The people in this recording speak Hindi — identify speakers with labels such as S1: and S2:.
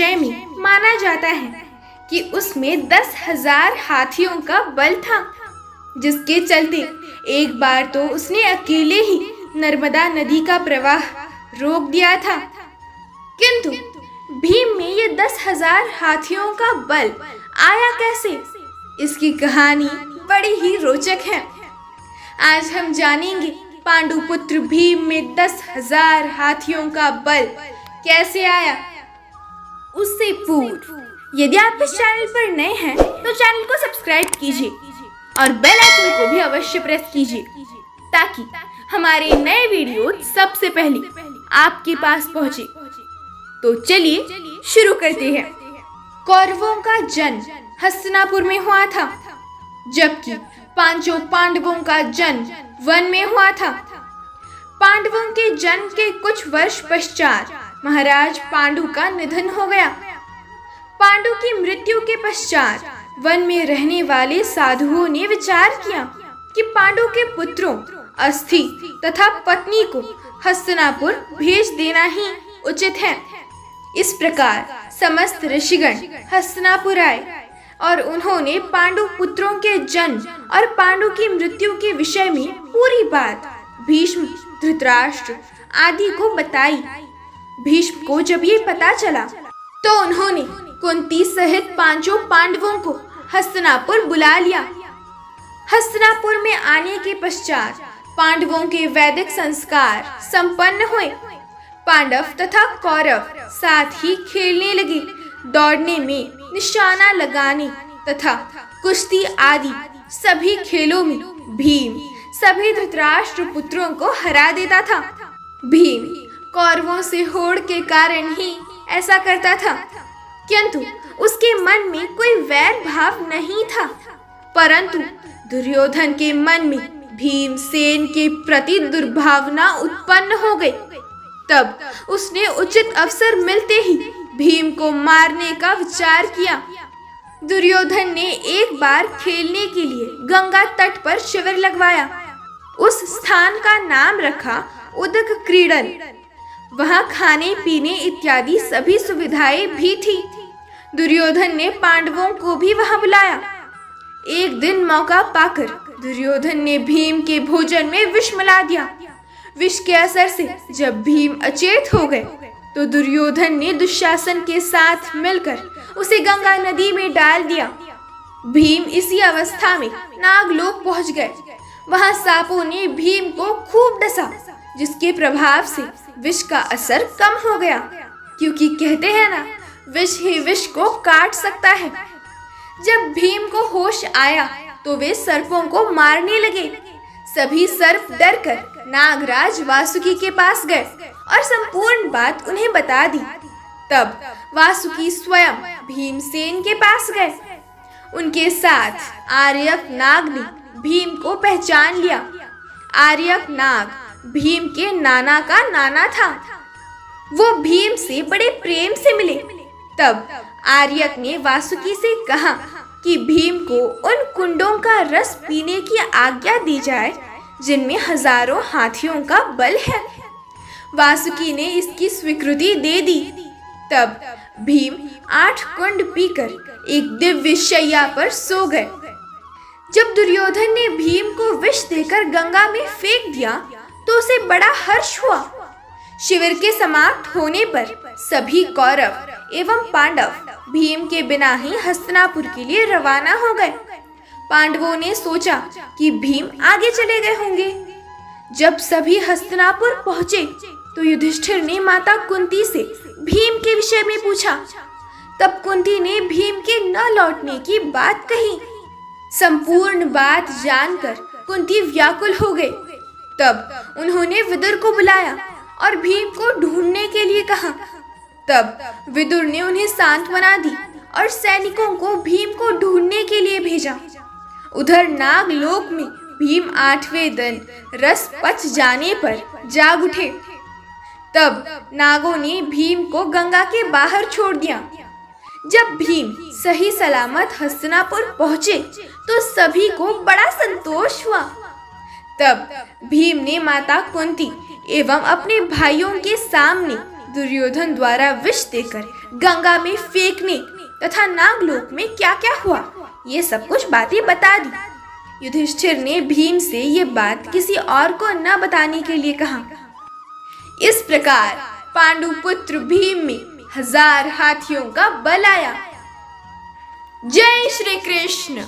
S1: विषय में माना जाता है कि उसमें 10,000 हाथियों का बल था, जिसके चलते एक बार तो उसने अकेले ही नर्मदा नदी का प्रवाह रोक दिया था। किंतु भीम में ये 10,000 हाथियों का बल आया कैसे, इसकी कहानी बड़ी ही रोचक है। आज हम जानेंगे पांडुपुत्र भीम में 10,000 हाथियों का बल कैसे आया। उससे पूर्व यदि आप इस चैनल पर नए हैं तो चैनल को सब्सक्राइब कीजिए और बेल आइकन को भी अवश्य प्रेस कीजिए, ताकि हमारे नए वीडियो सबसे पहले आपके पास पहुंचे। तो चलिए शुरू करते हैं। कौरवों का जन्म हस्तिनापुर में हुआ था, जबकि पांचों पांडवों का जन्म वन में हुआ था। पांडवों के जन्म के कुछ वर्ष पश्चात महाराज पांडु का निधन हो गया। पांडु की मृत्यु के पश्चात वन में रहने वाले साधुओं ने विचार किया कि पांडु के पुत्रों अस्थि तथा पत्नी को हस्तिनापुर भेज देना ही उचित है। इस प्रकार समस्त ऋषिगण हस्तिनापुर आए और उन्होंने पांडु पुत्रों के जन्म और पांडु की मृत्यु के विषय में पूरी बात भीष्म, धृतराष्ट्र आदि को बताई। भीष्म को जब ये पता चला तो उन्होंने कुंती सहित पांचों पांडवों को हस्तिनापुर बुला लिया। हस्तिनापुर में आने के पश्चात पांडवों के वैदिक संस्कार संपन्न हुए। पांडव तथा कौरव साथ ही खेलने लगे। दौड़ने में, निशाना लगाने तथा कुश्ती आदि सभी खेलों में भीम सभी धृतराष्ट्र पुत्रों को हरा देता था। भीम कौरवों से होड़ के कारण ही ऐसा करता था, किंतु उसके मन में कोई वैर भाव नहीं था। परंतु दुर्योधन के मन में भीमसेन के प्रति दुर्भावना उत्पन्न हो गई। तब उसने उचित अवसर मिलते ही भीम को मारने का विचार किया। दुर्योधन ने एक बार खेलने के लिए गंगा तट पर शिविर लगवाया। उस स्थान का नाम रखा उदक क्रीडन। वहां खाने पीने इत्यादि सभी सुविधाएं भी थी। दुर्योधन ने पांडवों को भी वहां बुलाया। एक दिन मौका पाकर दुर्योधन ने भीम के भोजन में विष मिला दिया। विष के असर से जब भीम अचेत हो गए तो दुर्योधन ने दुशासन के साथ मिलकर उसे गंगा नदी में डाल दिया। भीम इसी अवस्था में नागलोक पहुंच गए। वहां सांपों ने भीम को खूब डसा, जिसके प्रभाव से विष का असर कम हो गया, क्योंकि कहते हैं ना, विष ही विष को काट सकता है। जब भीम को होश आया तो वे सर्पों को मारने लगे। सभी सर्प डरकर नागराज वासुकी के पास गए और संपूर्ण बात उन्हें बता दी। तब वासुकी स्वयं भीमसेन के पास गए। उनके साथ आर्यक नाग ने भीम को पहचान लिया। आर्यक नाग भीम के नाना का नाना था। वो भीम से बड़े प्रेम से मिले। तब आर्यक ने वासुकी से कहा कि भीम को उन कुंडों का रस पीने की आज्ञा दी जाए जिनमें हजारों हाथियों का बल है। वासुकी ने इसकी स्वीकृति दे दी। तब भीम 8 कुंड पीकर एक दिव्य शैया पर सो गए। जब दुर्योधन ने भीम को विष देकर गंगा में फेंक दिया तो उसे बड़ा हर्ष हुआ। शिविर के समाप्त होने पर सभी कौरव एवं पांडव भीम के बिना ही हस्तिनापुर के लिए रवाना हो गए। पांडवों ने सोचा कि भीम आगे चले गए होंगे। जब सभी हस्तिनापुर पहुंचे तो युधिष्ठिर ने माता कुंती से भीम के विषय में पूछा। तब कुंती ने भीम के न लौटने की बात कही। संपूर्ण बात जानकर कुंती व्याकुल हो गई। तब उन्होंने विदुर को बुलाया और भीम को ढूंढने के लिए कहा। तब विदुर ने उन्हें सांत्वना दी और सैनिकों को भीम को ढूंढने के लिए भेजा। उधर नागलोक में भीम 8वें दिन रस पच जाने पर जाग उठे। तब नागों ने भीम को गंगा के बाहर छोड़ दिया। जब भीम सही सलामत हस्तिनापुर पहुंचे तो सभी को बड़ा संतोष हुआ। तब भीम ने माता कुंती एवं अपने भाइयों के सामने दुर्योधन द्वारा विष देकर गंगा में फेंकने तथा नागलोक में क्या क्या हुआ, ये सब कुछ बातें बता दी। युधिष्ठिर ने भीम से ये बात किसी और को न बताने के लिए कहा। इस प्रकार पांडुपुत्र भीम में 1000 हाथियों का बल आया। जय श्री कृष्ण।